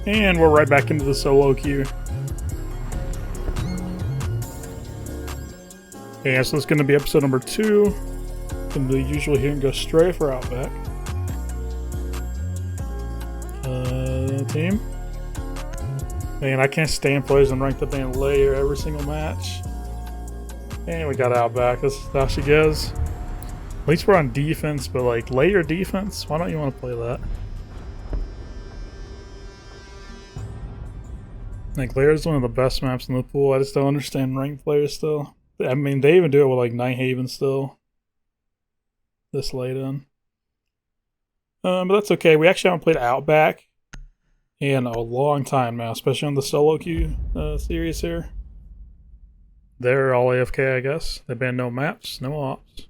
And we're right back into the solo queue. Yeah, so it's going to be episode number 2. From the usual here and go straight for Outback. Team. Man, I can't stand players in ranked up and layer every single match. And we got Outback. That's how she goes. At least we're on defense, but like layer defense? Why don't you want to play that? Like layer is one of the best maps in the pool. I just don't understand ranked players still. I mean, they even do it with like Nighthaven still. This late in. But that's okay. We actually haven't played Outback in a long time now, especially on the solo queue series here. They're all AFK, I guess. They banned no maps, no ops.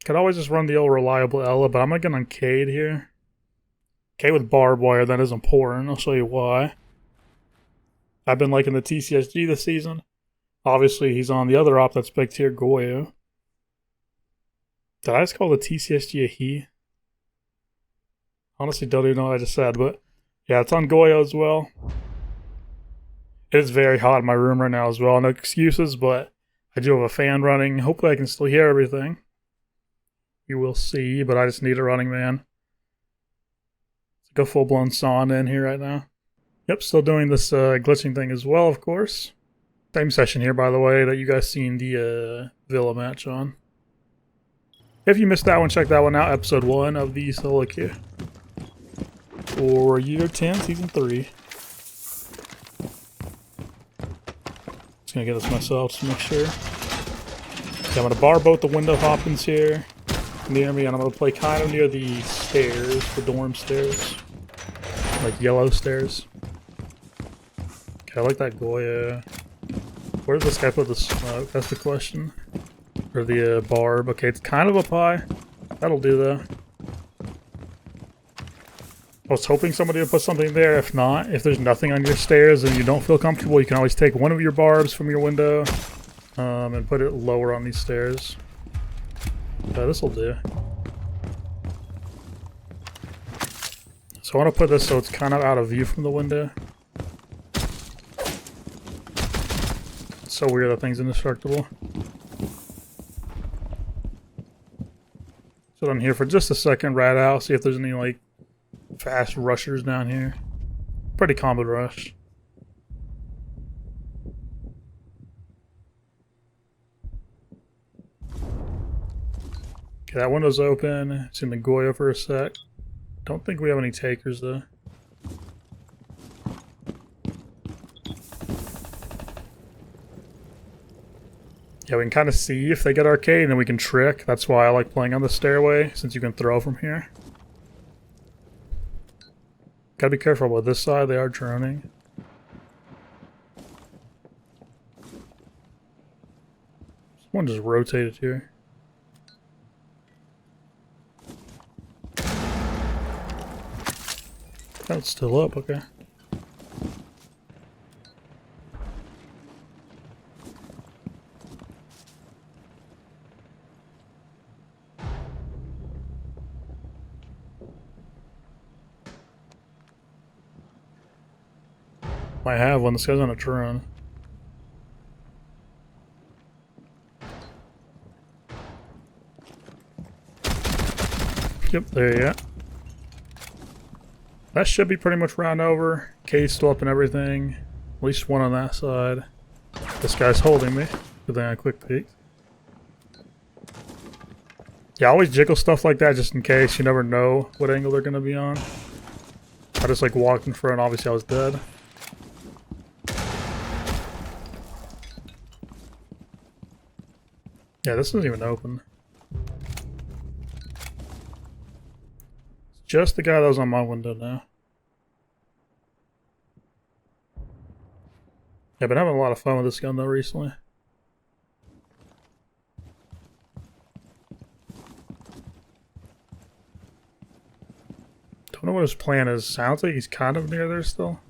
Could always just run the old reliable Ella, but I'm gonna get on Cade here. Cade with barbed wire, that is important. I'll show you why. I've been liking the TCSG this season. Obviously, he's on the other op that's big tier, Goyo. Did I just call the TCSG a he? Honestly, don't even know what I just said, but yeah, it's on Goyo as well. It is very hot in my room right now as well. No excuses, but I do have a fan running. Hopefully I can still hear everything. You will see, but I just need a running man. It's like a full-blown sauna in here right now. Yep, still doing this glitching thing as well, of course. Same session here, by the way, that you guys seen the Villa match on. If you missed that one, check that one out. Episode 1 of the SoloQ. For year 10, season 3. Just gonna get this myself to make sure. Okay, I'm gonna bar both the window hoppins here near me, and I'm gonna play kind of near the stairs, the dorm stairs. Like yellow stairs. Okay, I like that Goya. Where does this guy put the smoke? That's the question. Or the barb. Okay, it's kind of up high. That'll do though. I was hoping somebody would put something there. If not, if there's nothing on your stairs and you don't feel comfortable, you can always take one of your barbs from your window and put it lower on these stairs. This will do. So I want to put this so it's kind of out of view from the window. It's so weird that thing's indestructible. So I'm here for just a second, rat out, see if there's any like fast rushers down here. Pretty common rush. Okay, that window's open. It's in the Goya for a sec. Don't think we have any takers though. Yeah, we can kind of see if they get arcade and then we can trick. That's why I like playing on the stairway, since you can throw from here. Gotta be careful with this side, they are droning. Someone just rotated here. That's still up, okay. I have one. This guy's on a drone. Yep, there you go. That should be pretty much round over. Case still up and everything. At least one on that side. This guy's holding me. Good thing I quick peeked. Yeah, I always jiggle stuff like that just in case. You never know what angle they're going to be on. I just like walked in front. Obviously I was dead. Yeah, this isn't even open. It's just the guy that was on my window now. Yeah, I've been having a lot of fun with this gun though recently. Don't know what his plan is. Sounds like he's kind of near there still.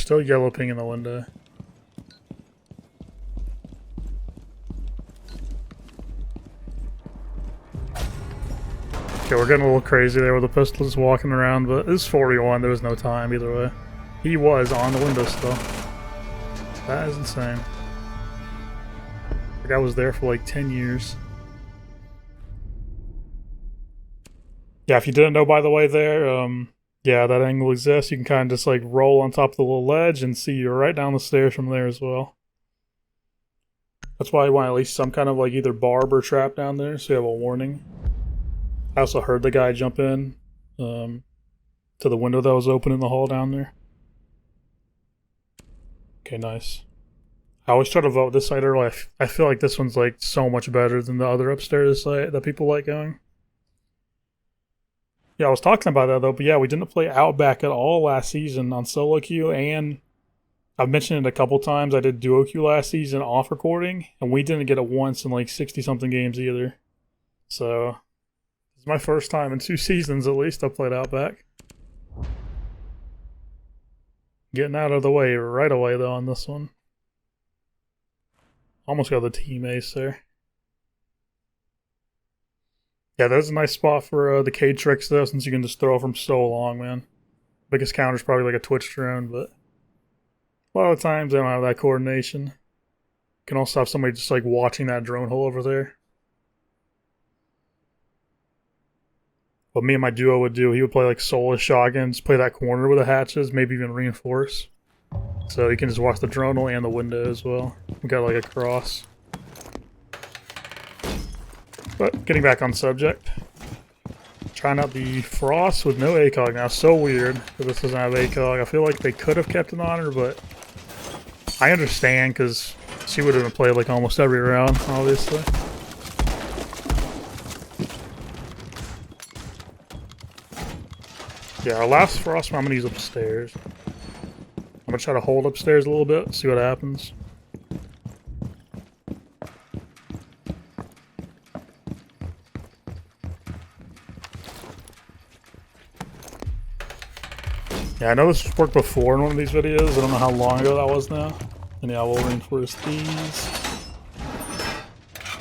still yellow ping in the window. Okay, we're getting a little crazy there with the pistols walking around, but this is 41. There was no time either way. He was on the window still. That is insane. The guy was there for like 10 years. Yeah, if you didn't know, by the way, there, yeah, that angle exists. You can kind of just like roll on top of the little ledge and see you're right down the stairs from there as well. That's why you want at least some kind of like either barb or trap down there so you have a warning. I also heard the guy jump in to the window that was open in the hall down there. Okay, nice. I always try to vote this site early. I feel like this one's like so much better than the other upstairs site that people like going. Yeah, I was talking about that though, but yeah, we didn't play Outback at all last season on solo queue, and I've mentioned it a couple times. I did duo queue last season off recording, and we didn't get it once in like 60-something games either. So it's my first time in 2 seasons at least I played Outback. Getting out of the way right away though on this one. Almost got the team ace there. Yeah, there's a nice spot for the K tricks though, since you can just throw from so long, man. Biggest counter is probably like a Twitch drone, but a lot of times they don't have that coordination. You can also have somebody just like watching that drone hole over there. What me and my duo would do, he would play like soulless shotguns, play that corner with the hatches, maybe even reinforce. So you can just watch the drone hole and the window as well. We got like a cross. But getting back on subject, trying out the Frost with no ACOG now. So weird that this doesn't have ACOG. I feel like they could have kept it on her, but I understand because she would have played like almost every round, obviously. Yeah, our last Frost I'm gonna use upstairs. I'm gonna try to hold upstairs a little bit, see what happens. Yeah, I know this worked before in one of these videos. I don't know how long ago that was now. And yeah, we'll reinforce these.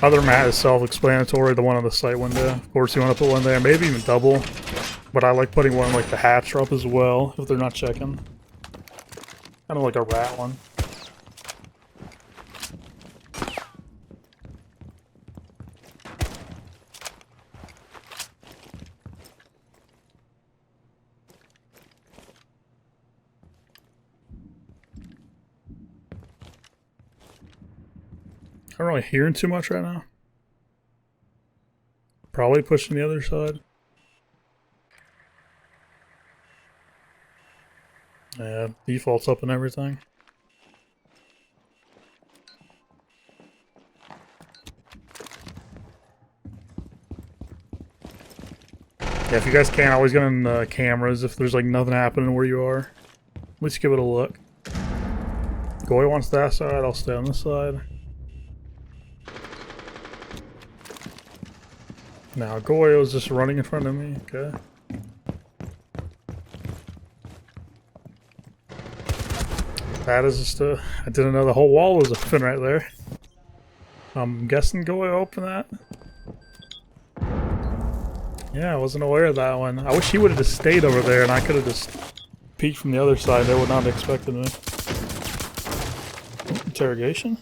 Other mat is self-explanatory, the one on the sight window. Of course, you want to put one there, maybe even double. But I like putting one like the hatch up as well, if they're not checking. Kind of like a rat one. I'm not really hearing too much right now. Probably pushing the other side. Yeah, default's up and everything. Yeah, if you guys can, always get on cameras if there's like nothing happening where you are. At least give it a look. Goy wants that side, I'll stay on this side. Now, Goy was just running in front of me, okay. That is just a... I didn't know the whole wall was open right there. I'm guessing Goy opened that. Yeah, I wasn't aware of that one. I wish he would have just stayed over there and I could have just peeked from the other side. They would not have expected me. Interrogation?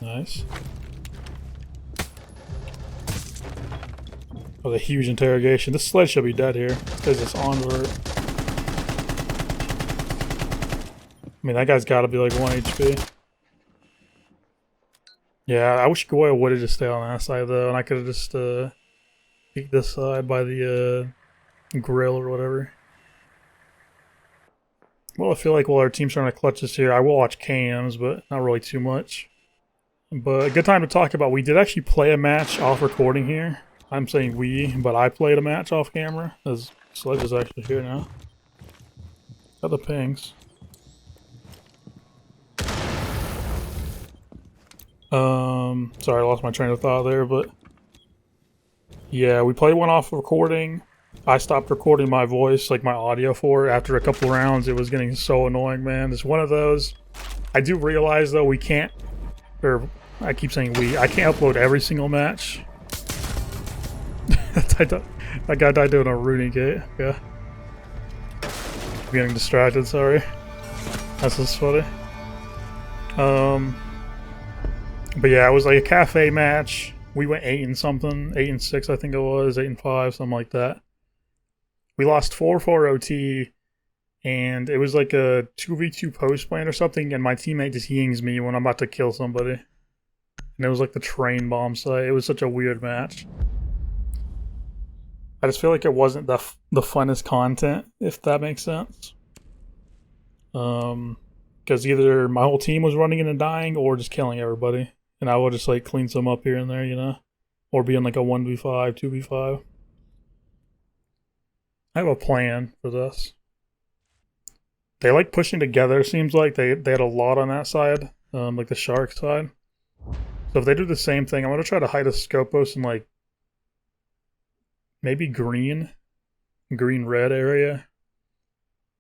Nice. Oh, the huge interrogation. This sled should be dead here. This guy's just onward. I mean, that guy's got to be like 1 HP. Yeah, I wish Goya would have just stayed on that side though, and I could have just peeked this side by the grill or whatever. Well, I feel like while our team's trying to clutch this here, I will watch cams, but not really too much. But a good time to talk about, we did actually play a match off recording here. I'm saying we, but I played a match off camera, as Sledge is actually here now. Got the pings. Sorry, I lost my train of thought there, but yeah, we played one off recording. I stopped recording my voice, like my audio for it, after a couple rounds. It was getting so annoying, man. It's one of those. I do realize, though, we can't, or I keep saying we, I can't upload every single match. That guy died doing a Rooney gate. Yeah. I'm getting distracted, sorry. That's just funny. But yeah, it was like a cafe match. We went 8 and something, 8 and 6, I think it was, 8 and 5, something like that. We lost 4-4 OT, and it was like a 2v2 post plan or something, and my teammate just yings me when I'm about to kill somebody. And it was like the train bomb site. It was such a weird match. I just feel like it wasn't the funnest content, if that makes sense. Because either my whole team was running in and dying, or just killing everybody. And I would just like clean some up here and there, you know? Or be in like a 1v5, 2v5. I have a plan for this. They like pushing together, seems like. They had a lot on that side, like the shark side. So if they do the same thing, I'm going to try to hide a Scopos in like maybe green-red area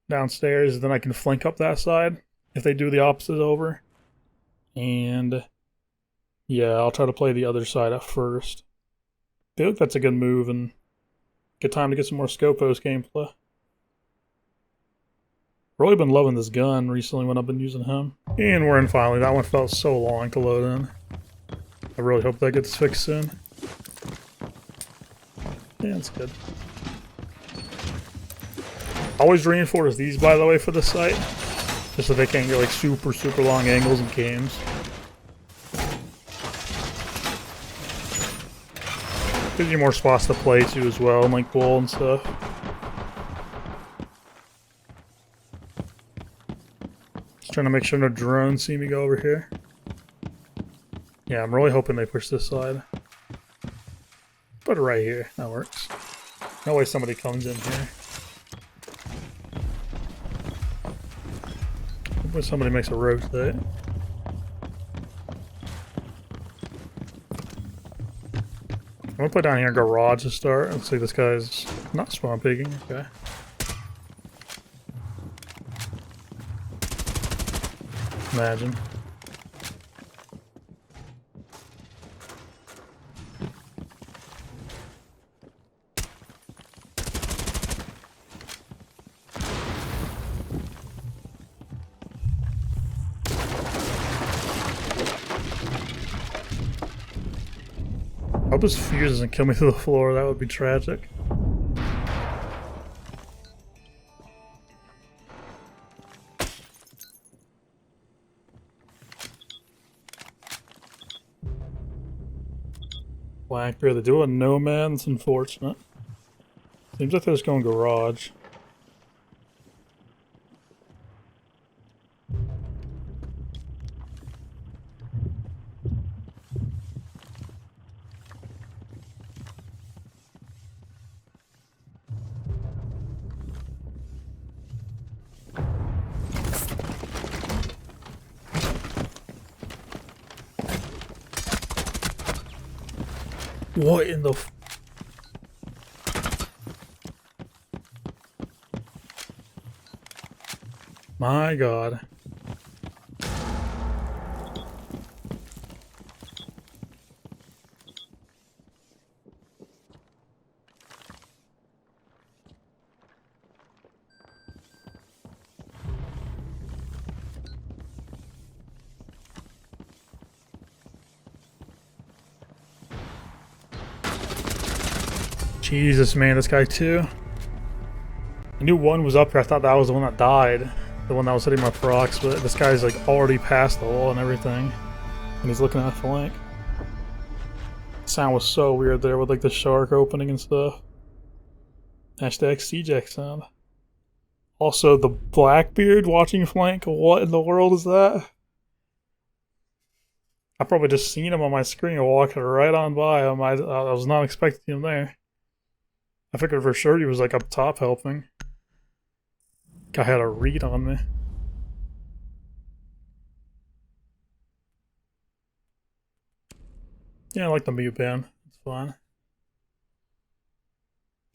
downstairs. Then I can flank up that side if they do the opposite over. And yeah, I'll try to play the other side at first. I feel like that's a good move and good time to get some more Scopos gameplay. Really been loving this gun recently when I've been using him. And we're in finally. That one felt so long to load in. I really hope that gets fixed soon. Yeah, it's good. Always reinforce these, by the way, for the site. Just so they can't get like super long angles in games. Gives you more spots to play to as well, and like wall and stuff. Just trying to make sure no drones see me go over here. Yeah, I'm really hoping they push this side. Put it right here. That works. No way somebody comes in here. Hopefully somebody makes a rotate. I'm gonna put down here garage to start. Let's see, this guy's not spawn picking. Okay. Imagine. I hope this fuse doesn't kill me through the floor. That would be tragic. Blackbeard, they do a nomad. It's unfortunate. Seems like they're just going garage. What in the f— My God. Jesus, man, this guy too. I knew one was up here. I thought that was the one that died. The one that was hitting my procs, but this guy's like already past the wall and everything. And he's looking at the flank. The sound was so weird there with like the shark opening and stuff. Hashtag CJack sound. Also, the Blackbeard watching flank. What in the world is that? I probably just seen him on my screen walking right on by him. I was not expecting him there. I figured for sure he was like up top helping. Guy had a read on me. Yeah, I like the mute ban. It's fine.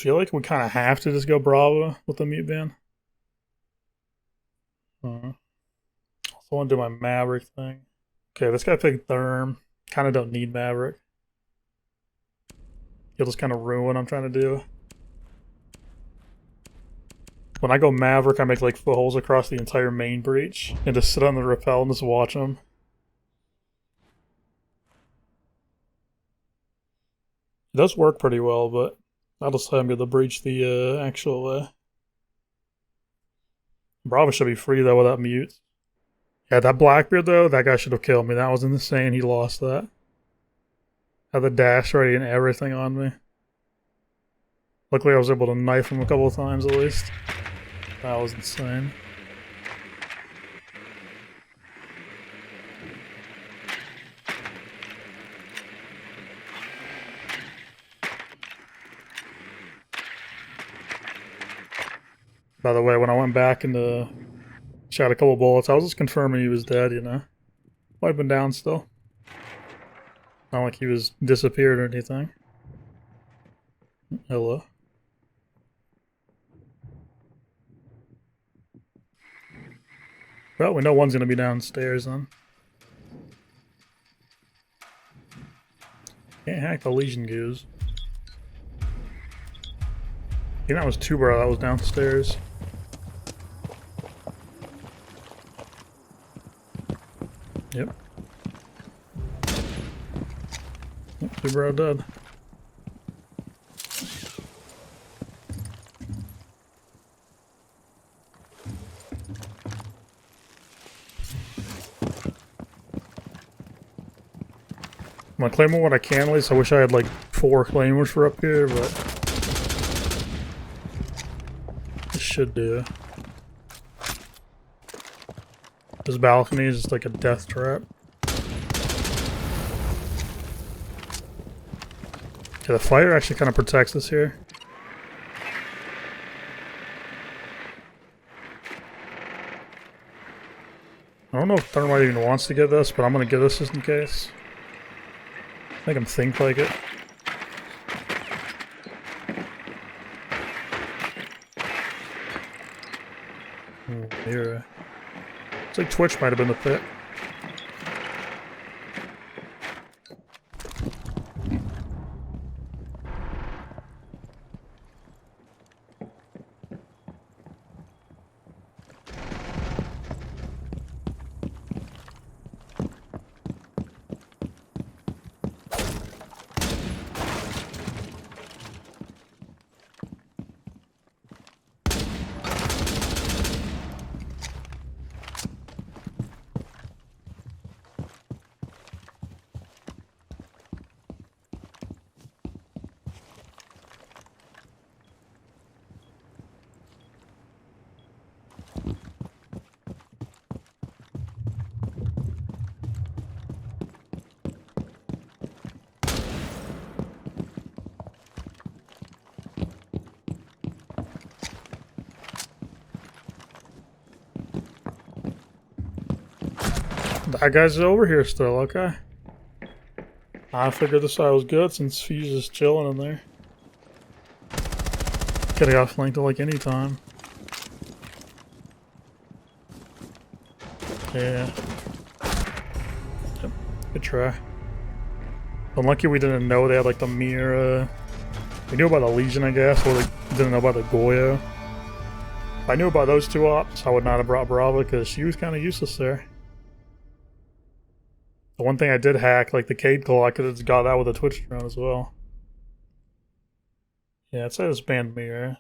feel like we kind of have to just go Bravo with the mute ban. Also want to do my Maverick thing. Okay, this guy picked Therm. Kind of don't need Maverick. He'll just kind of ruin what I'm trying to do. When I go Maverick, I make like footholes across the entire main breach and just sit on the rappel and just watch them. It does work pretty well, but I'll just let him get to breach the actual... Bravo should be free though without mutes. Yeah, that Blackbeard though, that guy should have killed me. That was insane. He lost that. Had the dash ready and everything on me. Luckily I was able to knife him a couple of times at least. That was insane. By the way, when I went back and shot a couple bullets, I was just confirming he was dead, you know. Might have been down still. Not like he was disappeared or anything. Hello. Well, we know one's gonna be downstairs then. Can't hack the Legion goose. I think that was Tuber that was downstairs. Yep. Tuber dead. I'm gonna claim what I can at least. I wish I had like 4 claimers for up here, but this should do. This balcony is just like a death trap. Okay, the fire actually kind of protects us here. I don't know if Thermite even wants to get this, but I'm gonna get this just in case. Make him think like it. Here. It's like Twitch might have been the pick. That guy's over here still, okay. I figured this side was good since Fuse is chilling in there. Could've got flanked at like any time. Yeah. Yep. Good try. Unlucky we didn't know they had like the mirror. We knew about the Legion, I guess, or we didn't know about the Goyo. If I knew about those 2 ops, I would not have brought Brava because she was kind of useless there. The one thing I did hack, like the Cade Claw, I could have got that with a Twitch drone as well. Yeah, it says banned mirror.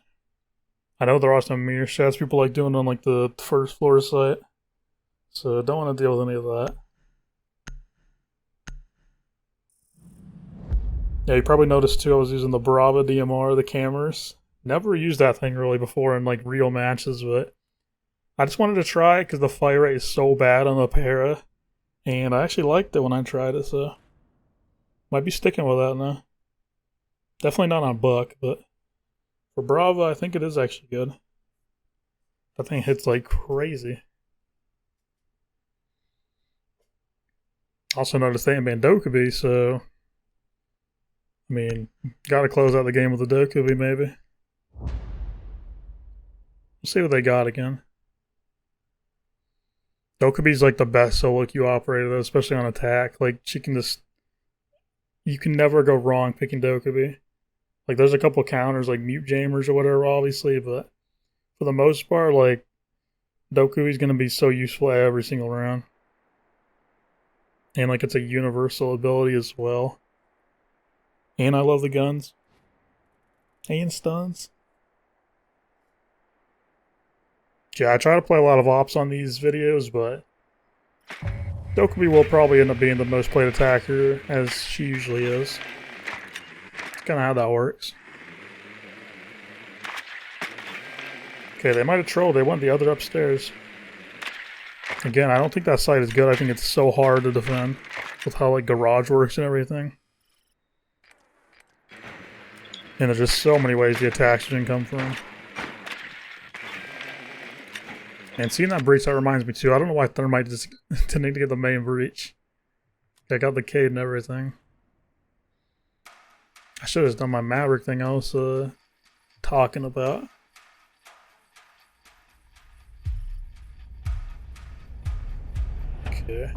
I know there are some mirror shots people like doing on like the 1st floor site. So don't want to deal with any of that. Yeah, you probably noticed too I was using the Brava DMR, the cameras. Never used that thing really before in like real matches, but I just wanted to try it because the fire rate is so bad on the Para. And I actually liked it when I tried it, so might be sticking with that now. Definitely not on Buck, but for Brava, I think it is actually good. That thing hits like crazy. Also noticed they ain't banned Dokubi, so I mean, gotta close out the game with the Dokubi maybe. We'll see what they got again. Dokubi's like the best solo queue operator, though, especially on attack. Like, she can just... You can never go wrong picking Dokubi. Like, there's a couple counters, like mute jammers or whatever, obviously, but for the most part, like, Dokubi's going to be so useful every single round. And, like, it's a universal ability as well. And I love the guns. And stuns. Yeah, I try to play a lot of ops on these videos, but Dokubi will probably end up being the most played attacker, as she usually is. That's kind of how that works. Okay, they might have trolled. They went the other upstairs. Again, I don't think that site is good. I think it's so hard to defend with how like garage works and everything. And there's just so many ways the attacks can come from. And seeing that breach, that reminds me too. I don't know why Thermite just tending to get the main breach. I got the Cade and everything. I should have done my Maverick thing I was talking about. Okay.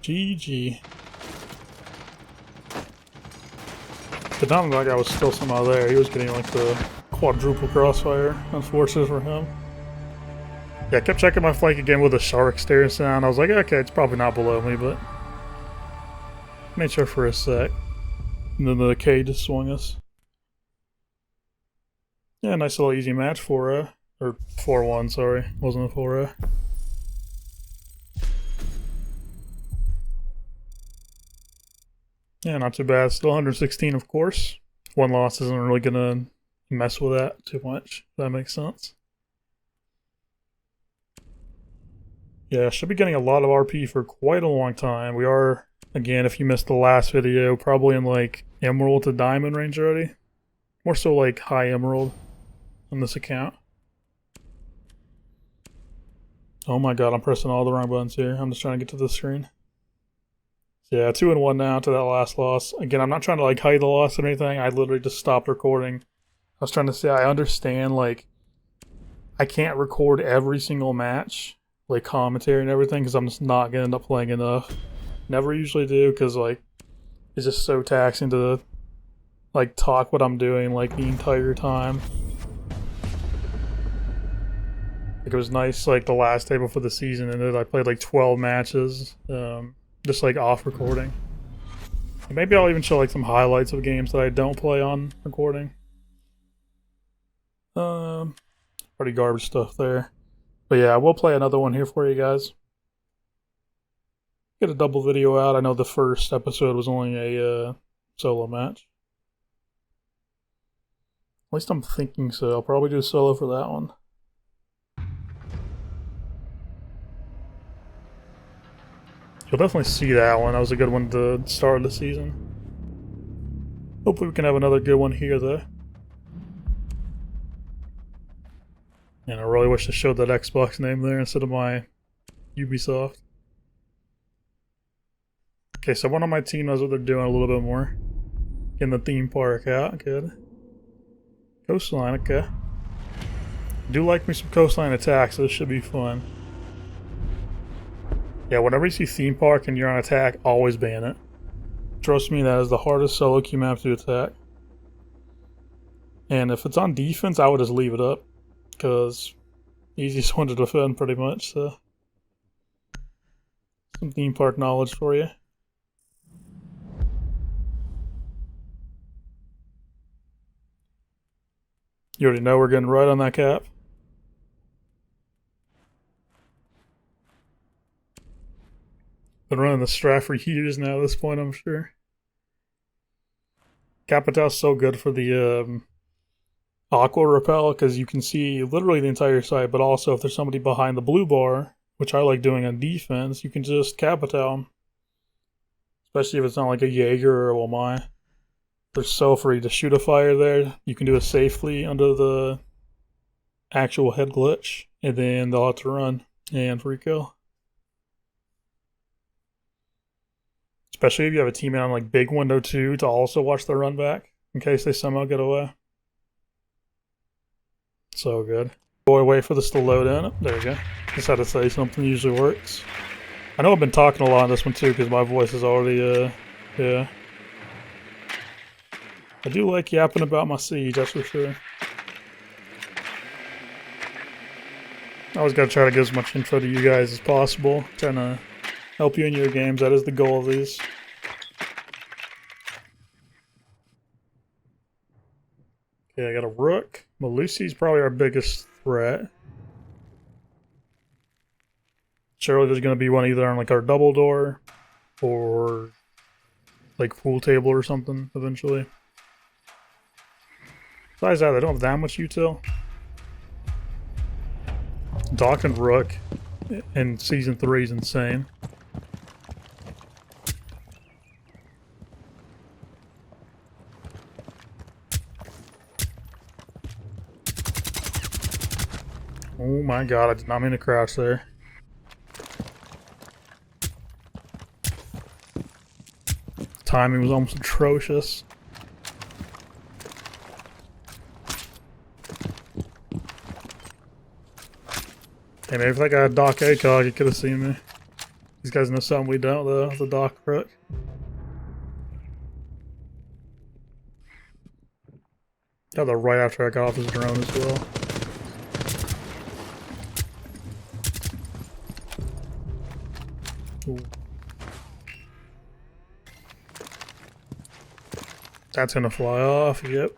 GG. But not that guy was still somehow there. He was getting like the quadruple crossfire. Unfortunate for him. Yeah, I kept checking my flank again with a shark staring sound. I was like, okay, it's probably not below me, but made sure for a sec. And then the K just swung us. Yeah, nice little easy match for or 4-1, sorry. Wasn't a 4-0. Yeah, not too bad. Still 116, of course. One loss isn't really gonna mess with that too much, if that makes sense. Yeah, should be getting a lot of RP for quite a long time. We are, again, if you missed the last video, probably in like Emerald to Diamond range already. More so like High Emerald on this account. Oh my god, I'm pressing all the wrong buttons here. I'm just trying to get to the screen. Yeah, 2-1 now to that last loss. Again, I'm not trying to like hide the loss or anything. I literally just stopped recording. I was trying to say I understand like I can't record every single match, like commentary and everything, because I'm just not gonna end up playing enough. Never usually do, because like it's just so taxing to like talk what I'm doing like the entire time. Like it was nice like the last day before the season ended. I played like 12 matches. Just like off recording. And maybe I'll even show like some highlights of games that I don't play on recording. Pretty garbage stuff there. But yeah, we'll play another one here for you guys. Get a double video out. I know the first episode was only a solo match. At least I'm thinking so. I'll probably do a solo for that one. You'll definitely see that one. That was a good one to start the season. Hopefully we can have another good one here, though. And I really wish I showed that Xbox name there instead of my Ubisoft. Okay, so one of my team knows what they're doing a little bit more. Getting the theme park out, good. Coastline, okay. I do like me some coastline attacks, so this should be fun. Yeah, whenever you see theme park and you're on attack, always ban it. Trust me, that is the hardest solo queue map to attack. And if it's on defense, I would just leave it up. Because easiest one to defend pretty much, so. Some theme park knowledge for you. You already know we're getting right on that cap. Been running the strat for years now at this point, I'm sure. Capital's so good for the aqua repel because you can see literally the entire site, but also if there's somebody behind the blue bar, which I like doing on defense, you can just Capital them. Especially if it's not like a Jaeger or a Wamai. They're so free to shoot a fire there. You can do it safely under the actual head glitch, and then they'll have to run and free kill. Especially if you have a teammate on like big window 2 to also watch the run back in case they somehow get away. So good. Boy, wait for this to load in. There you go. Just had to say something, usually works. I know I've been talking a lot on this one too because my voice is already, yeah. I do like yapping about my siege, that's for sure. I always gotta try to give as much info to you guys as possible. Trying to help you in your games, that is the goal of these. Okay, I got a rook. Malusi's probably our biggest threat. Surely there's gonna be one either on like our double door or like pool table or something eventually. Besides that, they don't have that much util. Dock and Rook in Season 3 is insane. Oh my god, I did not mean to crouch there. Timing was almost atrocious. Hey, maybe if that guy had Doc ACOG, he could have seen me. These guys know something we don't, though. The Doc Rook. Got that right after I got off his drone as well. Ooh. That's gonna fly off, yep.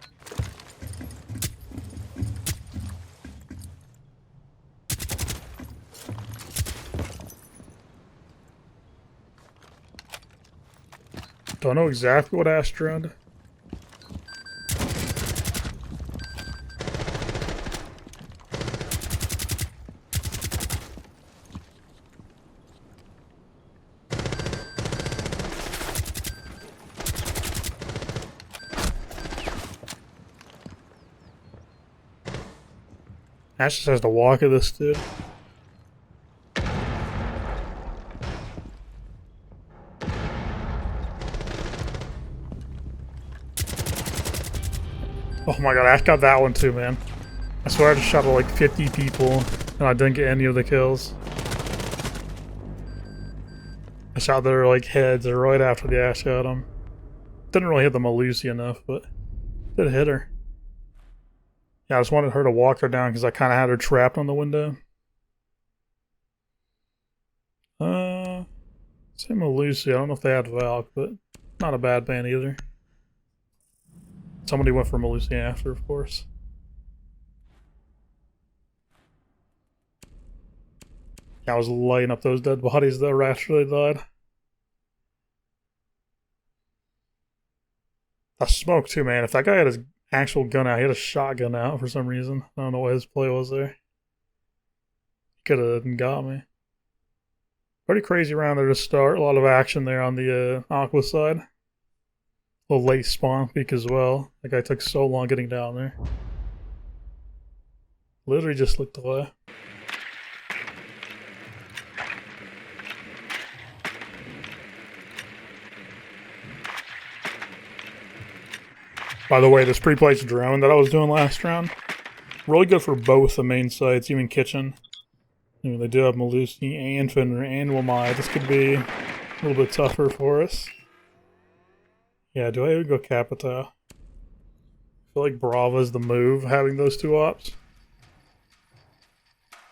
Don't know exactly what Astrid. Ash just has to walk at this dude. Oh my god, Ash got that one too, man. I swear I just shot at like 50 people and I didn't get any of the kills. I shot their like heads right after the Ash got them. Didn't really hit the Malusi enough, but did hit her. Yeah, I just wanted her to walk her down because I kind of had her trapped on the window. Same with Lucy. I don't know if they had Valk, but not a bad ban either. Somebody went for Malusi after, of course. Yeah, I was lighting up those dead bodies though right after they died. I smoked too, man. If that guy had his actual gun out, he had a shotgun out for some reason. I don't know what his play was there. He could have got me. Pretty crazy round there to start. A lot of action there on the Aqua side. A little late spawn peak as well. That guy took so long getting down there. Literally just looked away. By the way, this pre-placed drone that I was doing last round, really good for both the main sites, even kitchen. You know, they do have Melusi and Fender and Wamai. This could be a little bit tougher for us. Yeah, do I go Capita? I feel like Brava's the move, having those two ops.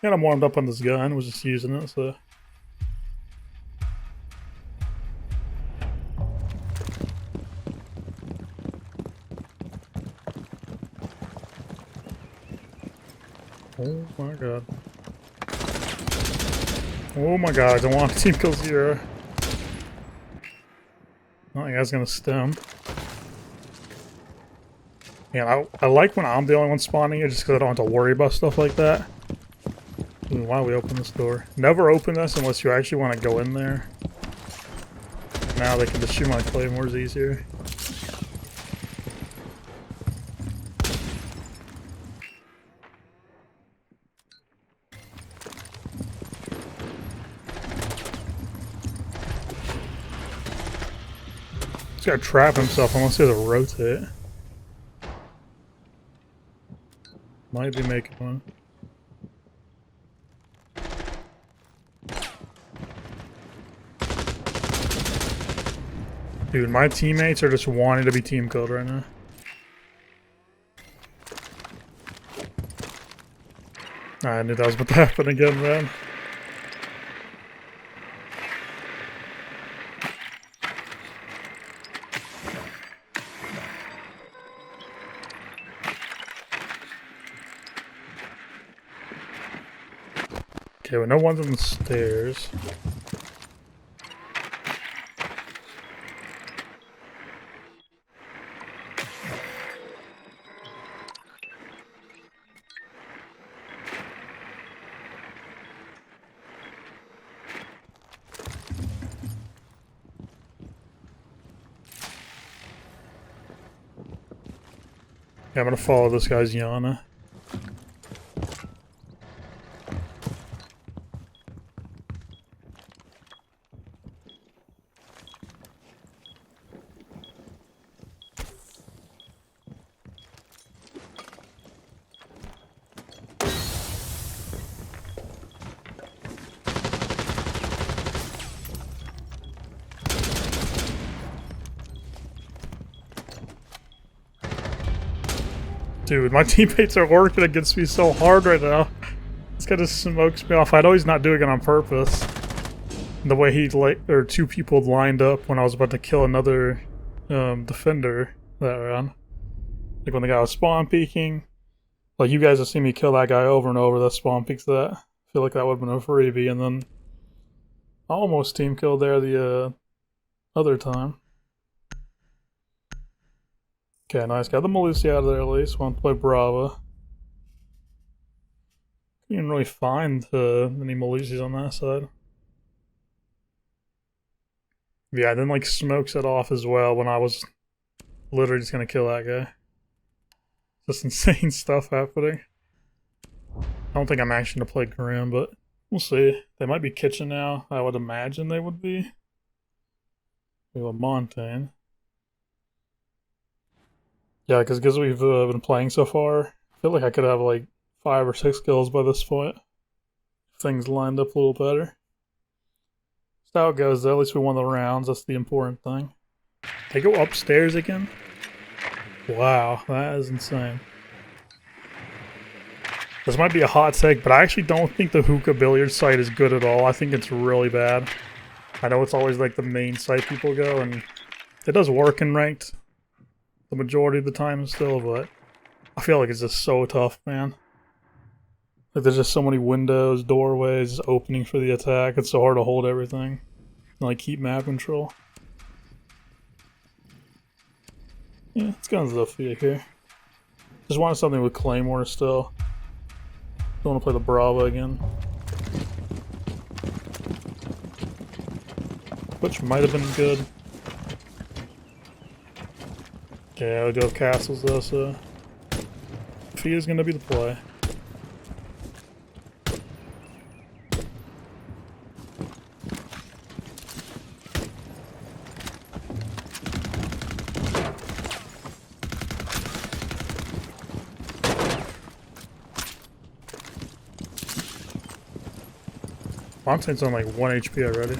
And I'm warmed up on this gun, was just using it, so... Oh my god. Oh my god, I don't want team kill 0. Oh, that guy's gonna stem. And I like when I'm the only one spawning here just because I don't have to worry about stuff like that. Ooh, why don't we open this door? Never open this unless you actually want to go in there. Now they can just shoot my claymores easier. He's gotta trap himself unless he has a rotate. Might be making one. Dude, my teammates are just wanting to be team killed right now. I knew that was about to happen again, man. Okay, well, no one's on the stairs. Yeah, I'm gonna follow this guy's Yana. Dude, my teammates are working against me so hard right now. This guy just smokes me off. I know he's not doing it on purpose. The way he or two people lined up when I was about to kill another defender that round. Like when the guy was spawn peeking. Like you guys have seen me kill that guy over and over. That spawn peeks that. I feel like that would have been a freebie, and then I almost team killed there the other time. Okay, nice. Got the Melusi out of there at least. Want to play Brava. Couldn't even really find any Melusis on that side. Yeah, then like smokes it off as well when I was literally just gonna kill that guy. Just insane stuff happening. I don't think I'm actually gonna play Grim, but we'll see. They might be kitchen now. I would imagine they would be. We have a Montaigne. Yeah, because we've been playing so far, I feel like I could have like 5 or 6 kills by this point. If things lined up a little better. That's how it goes though. At least we won the rounds. That's the important thing. They go upstairs again? Wow, that is insane. This might be a hot take, but I actually don't think the hookah billiard site is good at all. I think it's really bad. I know it's always like the main site people go, and it does work in ranked the majority of the time still, but I feel like it's just so tough, man. Like there's just so many windows, doorways, opening for the attack. It's so hard to hold everything and like keep map control. Yeah, it's kind of Zofia here. Just wanted something with Claymore still. Don't want to play the Brava again. Which might have been good. Yeah, I'll go with castles though, so Zofia is gonna be the play. Fontaine's on like 1 HP already.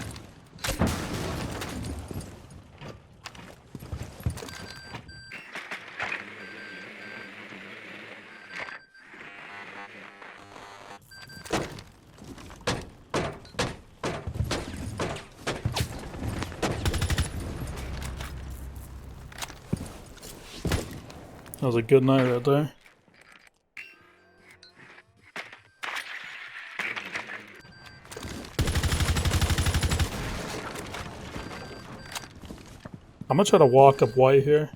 That was a good night right there. I'm gonna try to walk up white here.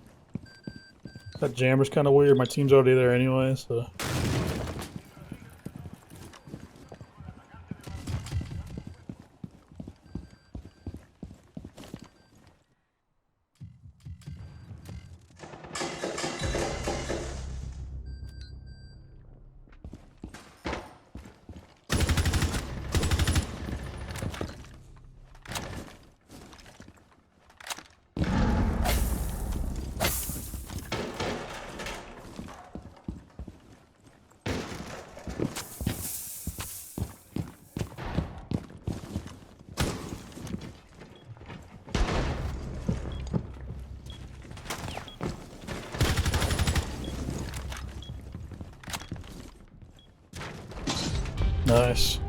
That jammer's kind of weird. My team's already there anyway, so. Nice.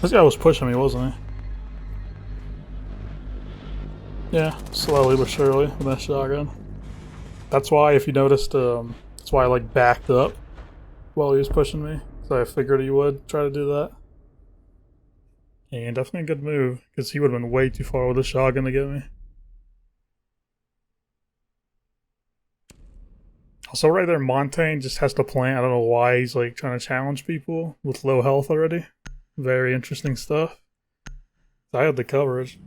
This guy was pushing me, wasn't he? Yeah, slowly but surely with that shotgun. That's why, if you noticed, that's why I like backed up while he was pushing me. So I figured he would try to do that. And definitely a good move, because he would have been way too far with the shotgun to get me. Also, right there, Montaigne just has to plant. I don't know why he's like trying to challenge people with low health already. Very interesting stuff. I had the coverage.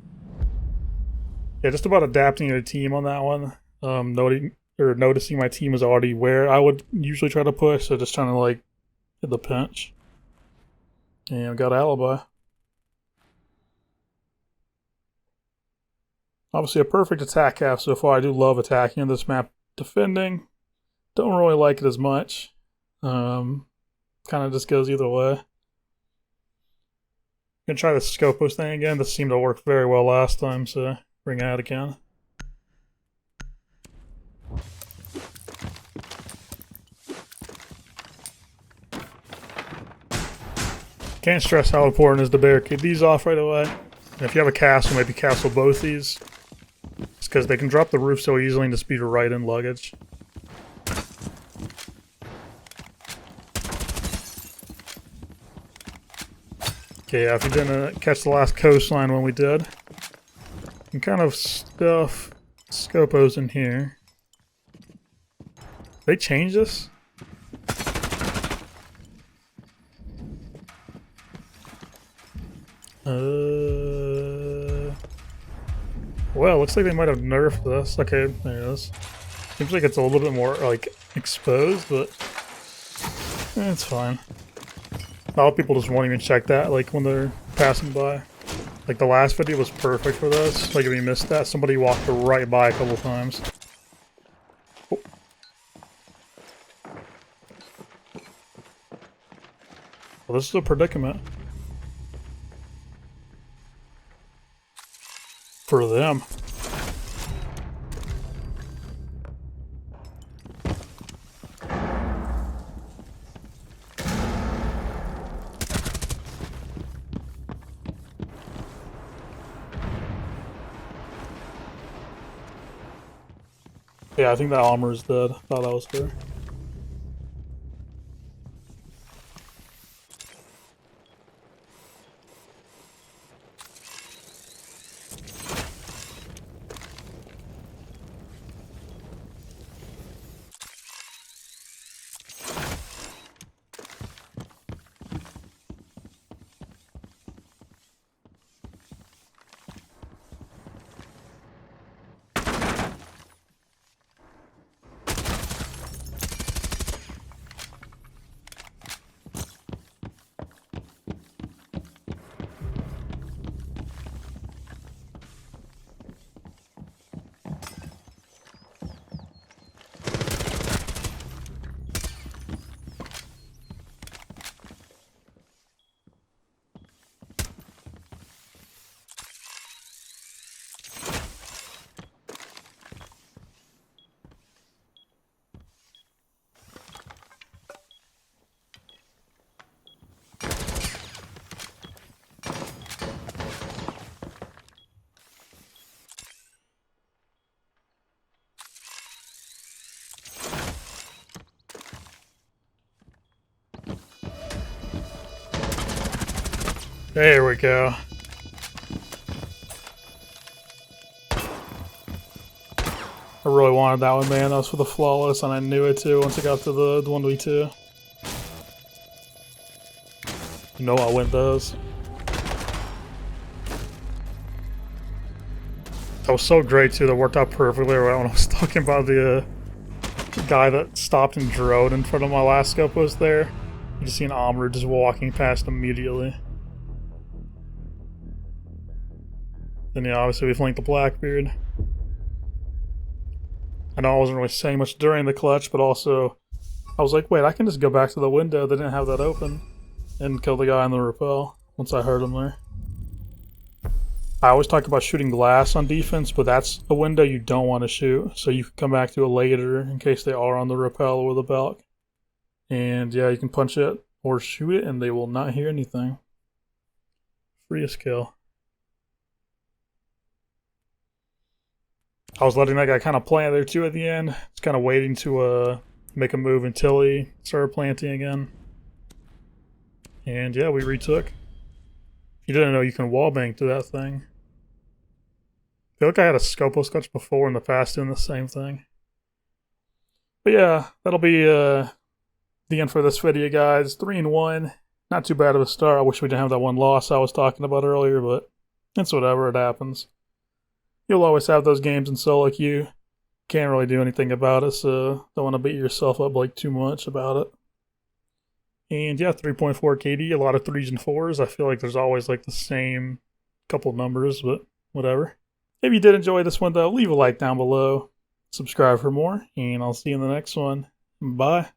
Yeah, just about adapting your team on that one. Noticing my team was already where I would usually try to push, so just trying to like hit the pinch. And got alibi. Obviously a perfect attack half so far. I do love attacking in this map. Defending, don't really like it as much. Kind of just goes either way. Gonna try the Scopos thing again. This seemed to work very well last time, so bring it out again. Can't stress how important it is to barricade these off right away. And if you have a castle, maybe castle both these. It's because they can drop the roof so easily and just be right in luggage. Okay, yeah, if you didn't catch the last coastline when we did, you can kind of stuff Scopos in here. They changed this? Well, looks like they might have nerfed this. Okay, there it is. Seems like it's a little bit more, like, exposed, but it's fine. A lot of people just won't even check that, like, when they're passing by. Like, the last video was perfect for this. Like, if you missed that, somebody walked right by a couple times. Oh. Well, this is a predicament. For them. Yeah, I think that armor is dead. Thought that was fair. There we go. I really wanted that one, man. That was for the flawless, and I knew it too once I got to the 1v2. You know I'll win those. That was so great too. That worked out perfectly right when I was talking about the guy that stopped and drone in front of my last scope was there. You just see an Omber just walking past immediately. Then yeah, obviously we flanked the Blackbeard. I know I wasn't really saying much during the clutch, but also I was like, wait, I can just go back to the window. They didn't have that open. And kill the guy on the rappel once I heard him there. I always talk about shooting glass on defense, but that's a window you don't want to shoot. So you can come back to it later in case they are on the rappel or the balk. And yeah, you can punch it or shoot it and they will not hear anything. Freest kill. I was letting that guy kind of plant there too at the end. Just kind of waiting to make a move until he started planting again. And yeah, we retook. You didn't know you can wallbang to that thing. I feel like I had a Scopos clutch before in the past doing the same thing. But yeah, that'll be the end for this video, guys. 3-1. Not too bad of a start. I wish we didn't have that one loss I was talking about earlier, but it's whatever, it happens. You'll always have those games in SoloQ. Can't really do anything about it, so don't want to beat yourself up like too much about it. And yeah, 3.4 KD, a lot of 3s and 4s. I feel like there's always like the same couple numbers, but whatever. If you did enjoy this one though, leave a like down below. Subscribe for more, and I'll see you in the next one. Bye.